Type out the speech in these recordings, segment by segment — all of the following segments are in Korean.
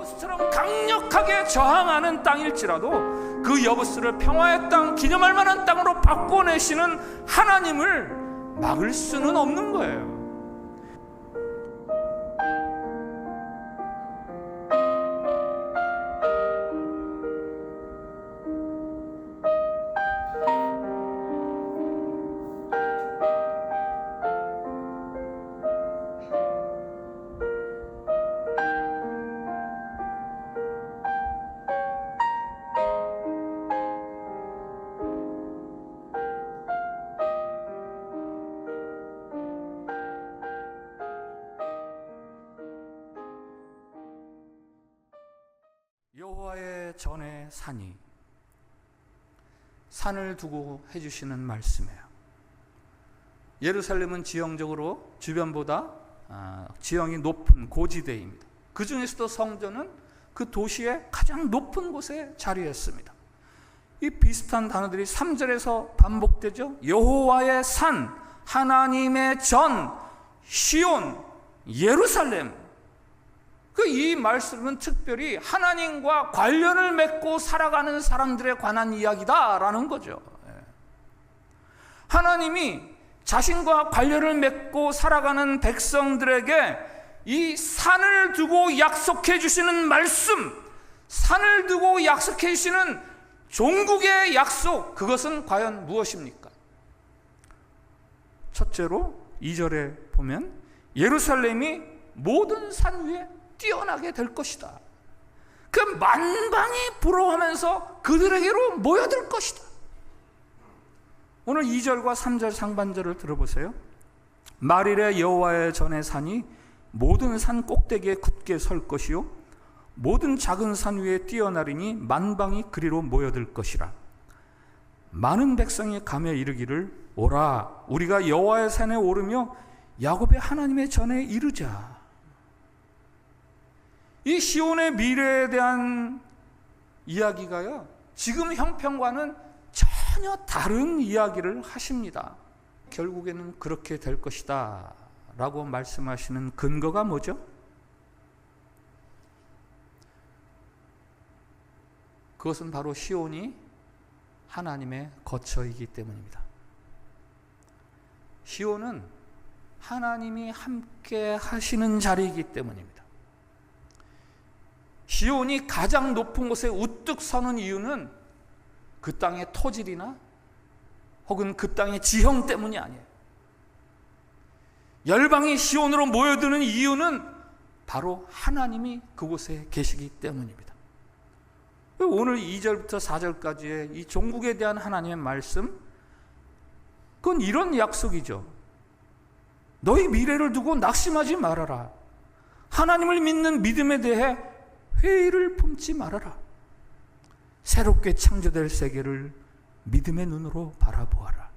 여부스처럼 강력하게 저항하는 땅일지라도 그 여부스를 평화의 땅, 기념할 만한 땅으로 바꿔내시는 하나님을 막을 수는 없는 거예요. 여호와의 전에 산이, 산을 두고 해주시는 말씀이에요. 예루살렘은 지형적으로 주변보다 지형이 높은 고지대입니다. 그 중에서도 성전은 그 도시의 가장 높은 곳에 자리했습니다. 이 비슷한 단어들이 3절에서 반복되죠. 여호와의 산, 하나님의 전, 시온, 예루살렘. 이 말씀은 특별히 하나님과 관련을 맺고 살아가는 사람들에 관한 이야기다라는 거죠. 하나님이 자신과 관련을 맺고 살아가는 백성들에게 이 산을 두고 약속해 주시는 말씀, 산을 두고 약속해 주시는 종국의 약속, 그것은 과연 무엇입니까? 첫째로 2절에 보면 예루살렘이 모든 산 위에 뛰어나게 될 것이다. 그 만방이 부러워하면서 그들에게로 모여들 것이다. 오늘 2절과 3절 상반절을 들어보세요. 말일에 여호와의 전에 산이 모든 산 꼭대기에 굳게 설 것이요 모든 작은 산 위에 뛰어나리니 만방이 그리로 모여들 것이라. 많은 백성이 가며 이르기를 오라 우리가 여호와의 산에 오르며 야곱의 하나님의 전에 이르자. 이 시온의 미래에 대한 이야기가요, 지금 형편과는 전혀 다른 이야기를 하십니다. 결국에는 그렇게 될 것이다 라고 말씀하시는 근거가 뭐죠? 그것은 바로 시온이 하나님의 거처이기 때문입니다. 시온은 하나님이 함께 하시는 자리이기 때문입니다. 시온이 가장 높은 곳에 우뚝 서는 이유는 그 땅의 토질이나 혹은 그 땅의 지형 때문이 아니에요. 열방이 시온으로 모여드는 이유는 바로 하나님이 그곳에 계시기 때문입니다. 오늘 2절부터 4절까지의 이 종국에 대한 하나님의 말씀, 그건 이런 약속이죠. 너희 미래를 두고 낙심하지 말아라. 하나님을 믿는 믿음에 대해 회의를 품지 말아라. 새롭게 창조될 세계를 믿음의 눈으로 바라보아라.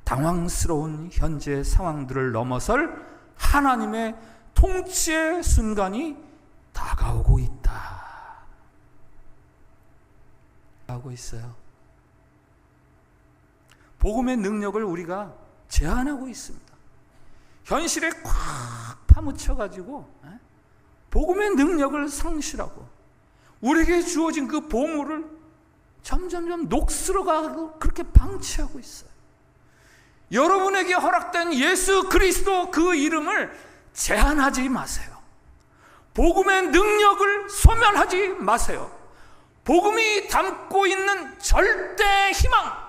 당황스러운 현재 상황들을 넘어설 하나님의 통치의 순간이 다가오고 있다. 하고 있어요. 복음의 능력을 우리가 제한하고 있습니다. 현실에 꽉 파묻혀가지고 복음의 능력을 상실하고 우리에게 주어진 그 보물을 점점점 녹슬어가고 그렇게 방치하고 있어요. 여러분에게 허락된 예수 그리스도 그 이름을 제한하지 마세요. 복음의 능력을 소멸하지 마세요. 복음이 담고 있는 절대 희망,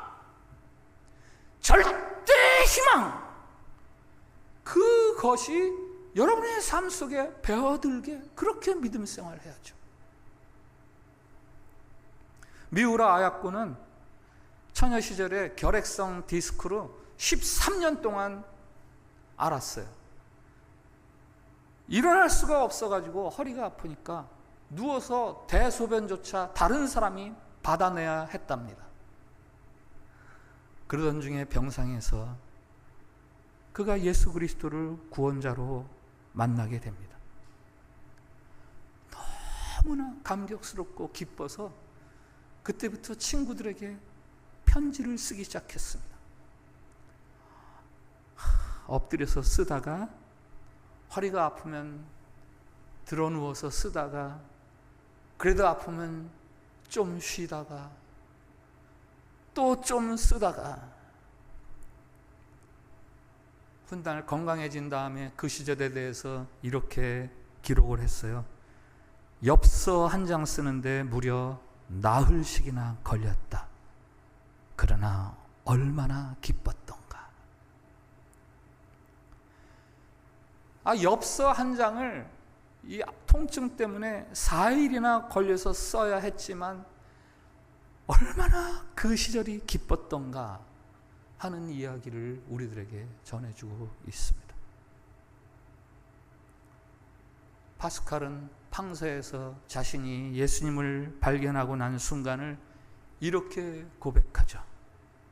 그것이 여러분의 삶 속에 배어들게 그렇게 믿음 생활을 해야죠. 미우라 아야코는 처녀 시절에 결핵성 디스크로 13년 동안 앓았어요. 일어날 수가 없어가지고 허리가 아프니까 누워서 대소변조차 다른 사람이 받아내야 했답니다. 그러던 중에 병상에서 그가 예수 그리스도를 구원자로 만나게 됩니다. 너무나 감격스럽고 기뻐서 그때부터 친구들에게 편지를 쓰기 시작했습니다. 엎드려서 쓰다가 허리가 아프면 드러누워서 쓰다가 그래도 아프면 좀 쉬다가 또 좀 쓰다가 훗날 건강해진 다음에 그 시절에 대해서 이렇게 기록을 했어요. 엽서 한 장 쓰는데 무려 나흘씩이나 걸렸다. 그러나 얼마나 기뻤던가. 엽서 한 장을 이 통증 때문에 4일이나 걸려서 써야 했지만 얼마나 그 시절이 기뻤던가 하는 이야기를 우리들에게 전해주고 있습니다. 파스칼은 팡서에서 자신이 예수님을 발견하고 난 순간을 이렇게 고백하죠.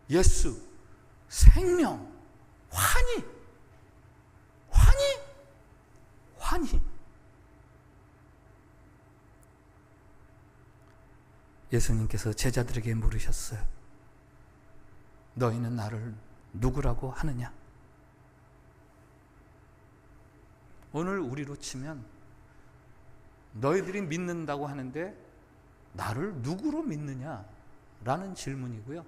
예수, 생명, 환희, 환희, 환희. 예수님께서 제자들에게 물으셨어요. 너희는 나를 누구라고 하느냐? 오늘 우리로 치면 너희들이 믿는다고 하는데 나를 누구로 믿느냐? 라는 질문이고요.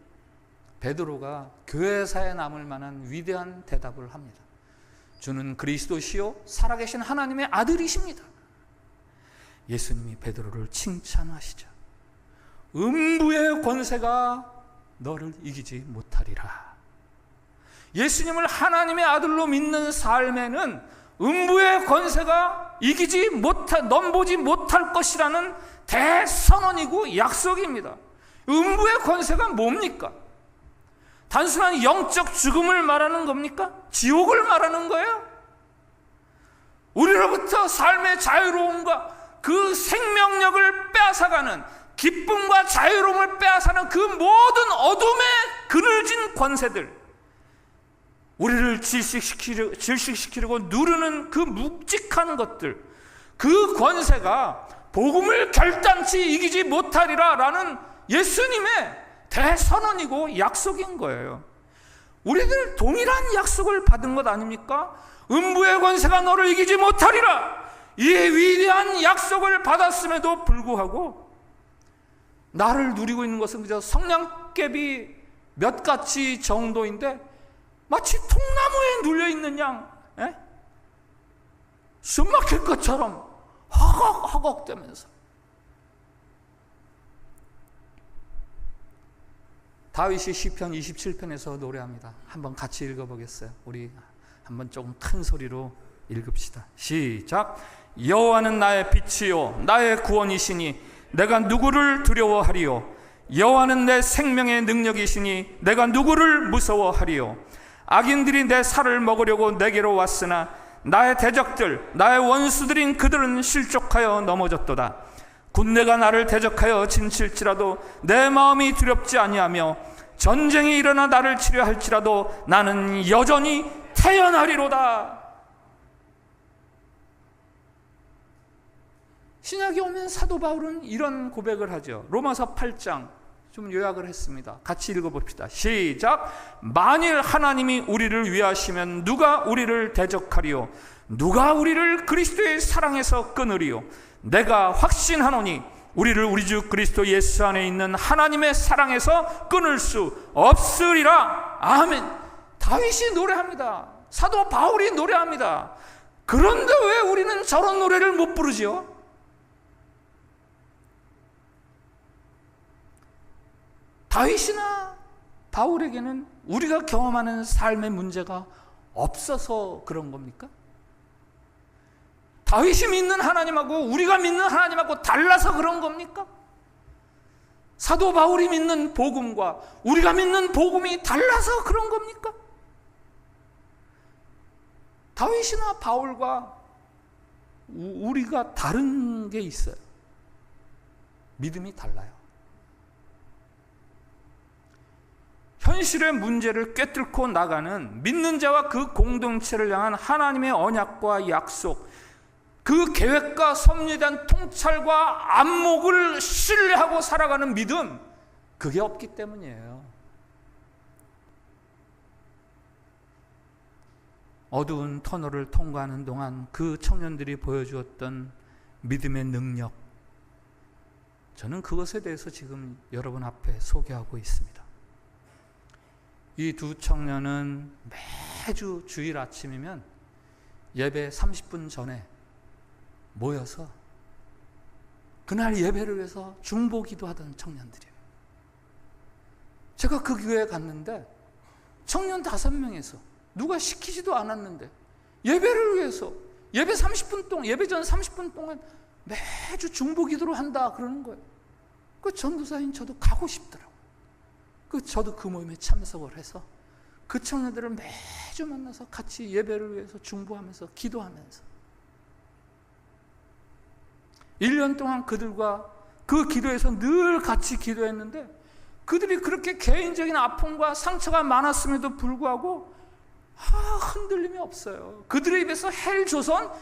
베드로가 교회사에 남을 만한 위대한 대답을 합니다. 주는 그리스도시요 살아계신 하나님의 아들이십니다. 예수님이 베드로를 칭찬하시죠. 음부의 권세가 너를 이기지 못하리라. 예수님을 하나님의 아들로 믿는 삶에는 음부의 권세가 이기지 넘보지 못할 것이라는 대선언이고 약속입니다. 음부의 권세가 뭡니까? 단순한 영적 죽음을 말하는 겁니까? 지옥을 말하는 거예요? 우리로부터 삶의 자유로움과 그 생명력을 빼앗아가는 기쁨과 자유로움을 빼앗아는 그 모든 어둠의 그늘진 권세들, 우리를 질식시키려고 누르는 그 묵직한 것들, 그 권세가 복음을 결단치 이기지 못하리라 라는 예수님의 대선언이고 약속인 거예요. 우리들 동일한 약속을 받은 것 아닙니까? 음부의 권세가 너를 이기지 못하리라. 이 위대한 약속을 받았음에도 불구하고 나를 누리고 있는 것은 그저 성냥개비 몇 가지 정도인데 마치 통나무에 눌려있는 양, 숨 막힐 것처럼 허걱허걱대면서. 다윗이 시편 27편에서 노래합니다. 한번 같이 읽어보겠어요. 우리 한번 조금 큰 소리로 읽읍시다. 시작. 여호와는 나의 빛이요 나의 구원이시니 내가 누구를 두려워하리요. 여호와는 내 생명의 능력이시니 내가 누구를 무서워하리요. 악인들이 내 살을 먹으려고 내게로 왔으나 나의 대적들 나의 원수들인 그들은 실족하여 넘어졌도다. 군대가 나를 대적하여 진칠지라도 내 마음이 두렵지 아니하며 전쟁이 일어나 나를 치료할지라도 나는 여전히 태어나리로다. 신약에 오면 사도 바울은 이런 고백을 하죠. 로마서 8장 좀 요약을 했습니다. 같이 읽어봅시다. 시작. 만일 하나님이 우리를 위하시면 누가 우리를 대적하리요? 누가 우리를 그리스도의 사랑에서 끊으리요? 내가 확신하노니 우리를 우리 주 그리스도 예수 안에 있는 하나님의 사랑에서 끊을 수 없으리라. 아멘. 다윗이 노래합니다. 사도 바울이 노래합니다. 그런데 왜 우리는 저런 노래를 못 부르지요? 다윗이나 바울에게는 우리가 경험하는 삶의 문제가 없어서 그런 겁니까? 다윗이 믿는 하나님하고 우리가 믿는 하나님하고 달라서 그런 겁니까? 사도 바울이 믿는 복음과 우리가 믿는 복음이 달라서 그런 겁니까? 다윗이나 바울과 우리가 다른 게 있어요. 믿음이 달라요. 현실의 문제를 꿰뚫고 나가는 믿는 자와 그 공동체를 향한 하나님의 언약과 약속, 그 계획과 섭리에 대한 통찰과 안목을 신뢰하고 살아가는 믿음, 그게 없기 때문이에요. 어두운 터널을 통과하는 동안 그 청년들이 보여주었던 믿음의 능력, 저는 그것에 대해서 지금 여러분 앞에 소개하고 있습니다. 이 두 청년은 매주 주일 아침이면 예배 30분 전에 모여서 그날 예배를 위해서 중보기도 하던 청년들이에요. 제가 그 교회에 갔는데 청년 5명에서 누가 시키지도 않았는데 예배를 위해서 예배 30분 동안, 예배 전 30분 동안 매주 중보기도를 한다 그러는 거예요. 그 전도사인 저도 가고 싶더라고요. 저도 그 모임에 참석을 해서 그 청년들을 매주 만나서 같이 예배를 위해서 중보하면서 기도하면서 1년 동안 그들과 그 기도에서 늘 같이 기도했는데 그들이 그렇게 개인적인 아픔과 상처가 많았음에도 불구하고 흔들림이 없어요. 그들의 입에서 헬조선,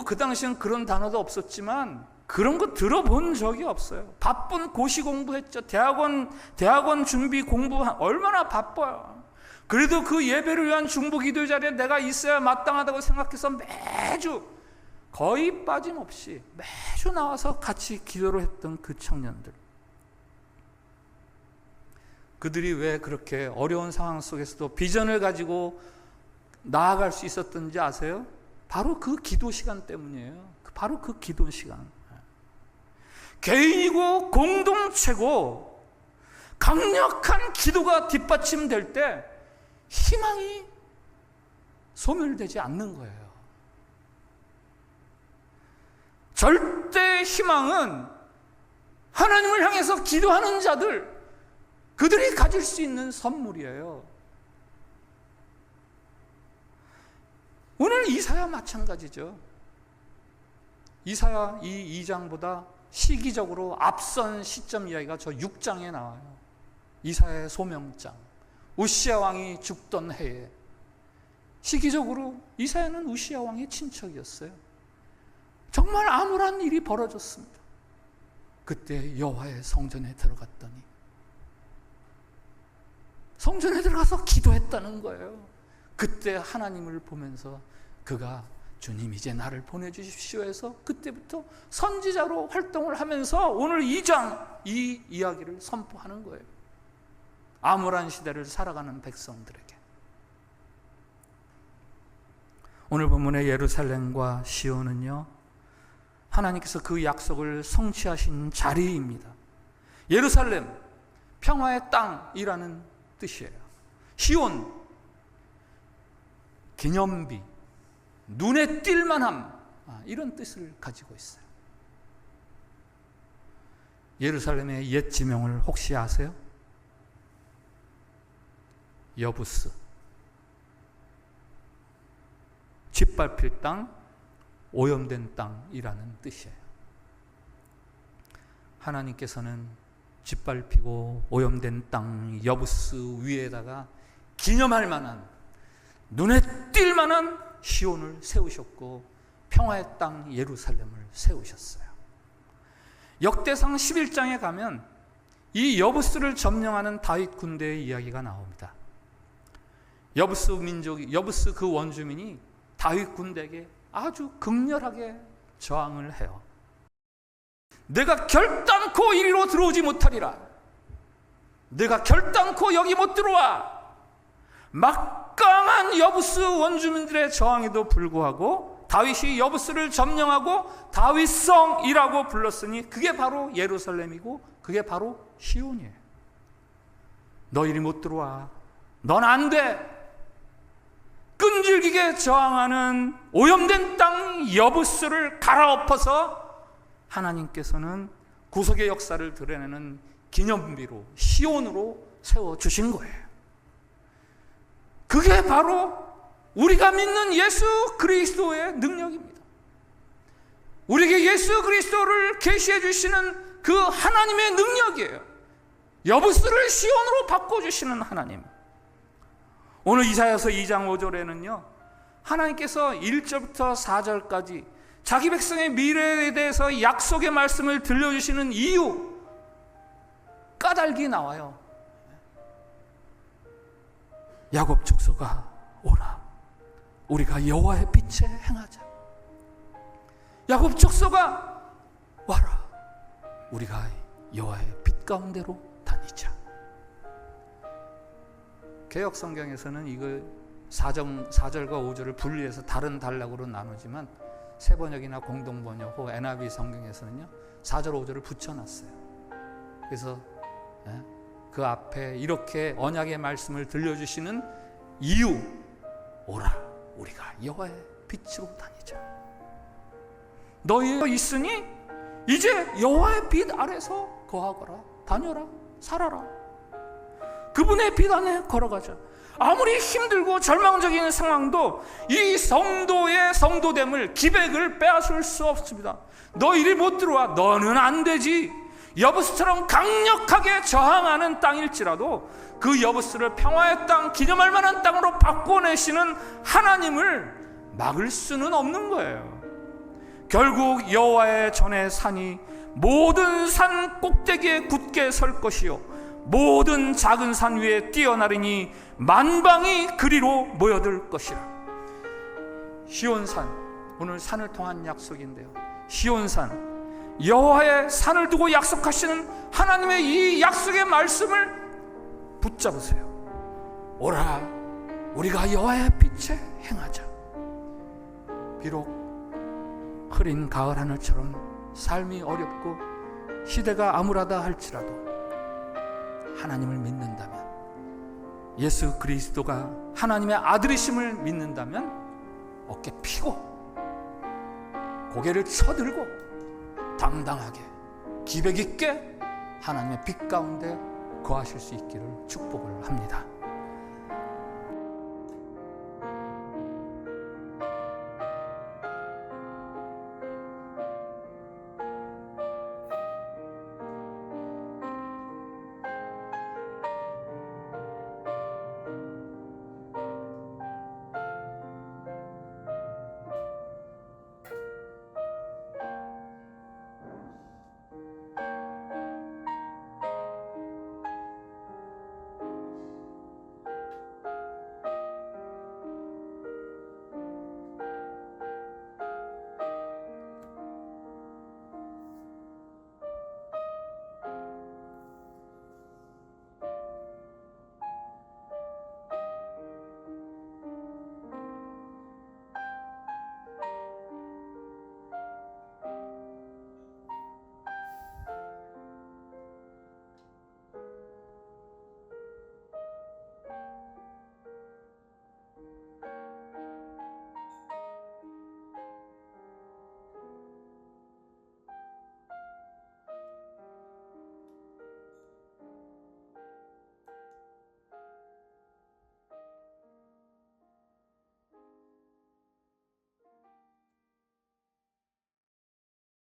그 당시엔 그런 단어도 없었지만 그런 거 들어본 적이 없어요. 바쁜 고시 공부했죠. 대학원 준비 공부 얼마나 바빠요. 그래도 그 예배를 위한 중보 기도 자리에 내가 있어야 마땅하다고 생각해서 매주 거의 빠짐없이 매주 나와서 같이 기도를 했던 그 청년들. 그들이 왜 그렇게 어려운 상황 속에서도 비전을 가지고 나아갈 수 있었던지 아세요? 바로 그 기도 시간 때문이에요. 바로 그 기도 시간. 개인이고 공동체고 강력한 기도가 뒷받침될 때 희망이 소멸되지 않는 거예요. 절대 희망은 하나님을 향해서 기도하는 자들, 그들이 가질 수 있는 선물이에요. 오늘 이사야 마찬가지죠. 이사야 이 2장보다 시기적으로 앞선 시점 이야기가 저 6장에 나와요. 이사야의 소명장, 우시야 왕이 죽던 해에 시기적으로 이사야는 우시야 왕의 친척이었어요. 정말 암울한 일이 벌어졌습니다. 그때 여호와의 성전에 들어갔더니 성전에 들어가서 기도했다는 거예요. 그때 하나님을 보면서 그가 주님 이제 나를 보내주십시오 해서 그때부터 선지자로 활동을 하면서 오늘 2장 이 이야기를 선포하는 거예요. 암울한 시대를 살아가는 백성들에게. 오늘 본문의 예루살렘과 시온은요, 하나님께서 그 약속을 성취하신 자리입니다. 예루살렘, 평화의 땅이라는 뜻이에요. 시온, 기념비, 눈에 띌만함, 이런 뜻을 가지고 있어요. 예루살렘의 옛 지명을 혹시 아세요? 여부스, 짓밟힐 땅, 오염된 땅이라는 뜻이에요. 하나님께서는 짓밟히고 오염된 땅 여부스 위에다가 기념할 만한, 눈에 띌 만한 시온을 세우셨고 평화의 땅 예루살렘을 세우셨어요. 역대상 11장에 가면 이 여부스를 점령하는 다윗 군대의 이야기가 나옵니다. 여부스 민족이, 여부스 그 원주민이 다윗 군대에게 아주 극렬하게 저항을 해요. 내가 결단코 이리로 들어오지 못하리라. 내가 결단코 여기 못 들어와. 막강한 여부스 원주민들의 저항에도 불구하고 다윗이 여부스를 점령하고 다윗성이라고 불렀으니 그게 바로 예루살렘이고 그게 바로 시온이에요. 너 이리 못 들어와. 넌 안 돼. 끈질기게 저항하는 오염된 땅 여부스를 갈아엎어서 하나님께서는 구속의 역사를 드러내는 기념비로 시온으로 세워주신 거예요. 그게 바로 우리가 믿는 예수 그리스도의 능력입니다. 우리에게 예수 그리스도를 계시해 주시는 그 하나님의 능력이에요. 여부스를 시온으로 바꿔주시는 하나님. 오늘 이사야서 2장 5절에는요 하나님께서 1절부터 4절까지 자기 백성의 미래에 대해서 약속의 말씀을 들려주시는 이유 까닭이 나와요. 야곱 족속아 오라, 우리가 여호와의 빛에 행하자. 야곱 족속아 와라, 우리가 여호와의 빛 가운데로 다니자. 개역 성경에서는 이거 4절과 5절을 분리해서 다른 단락으로 나누지만 세번역이나 공동번역 혹은 NIV 성경에서는요 4절 5절을 붙여놨어요. 그래서 그 앞에 이렇게 언약의 말씀을 들려주시는 이유, 오라 우리가 여호와의 빛으로 다니자. 너희가 있으니 이제 여호와의 빛 아래서 거하거라, 다녀라, 살아라. 그분의 빛 안에 걸어가자. 아무리 힘들고 절망적인 상황도 이 성도의 성도됨을, 기백을 빼앗을 수 없습니다. 너 이리 못 들어와, 너는 안 되지. 여부스처럼 강력하게 저항하는 땅일지라도 그 여부스를 평화의 땅, 기념할 만한 땅으로 바꿔내시는 하나님을 막을 수는 없는 거예요. 결국 여호와의 전의 산이 모든 산 꼭대기에 굳게 설 것이요 모든 작은 산 위에 뛰어나르니 만방이 그리로 모여들 것이라. 시온산, 오늘 산을 통한 약속인데요, 시온산, 여호와의 산을 두고 약속하시는 하나님의 이 약속의 말씀을 붙잡으세요. 오라 우리가 여호와의 빛에 행하자. 비록 흐린 가을 하늘처럼 삶이 어렵고 시대가 암울하다 할지라도 하나님을 믿는다면, 예수 그리스도가 하나님의 아들이심을 믿는다면 어깨 피고 고개를 쳐들고 당당하게 기백 있게 하나님의 빛 가운데 거하실 수 있기를 축복을 합니다.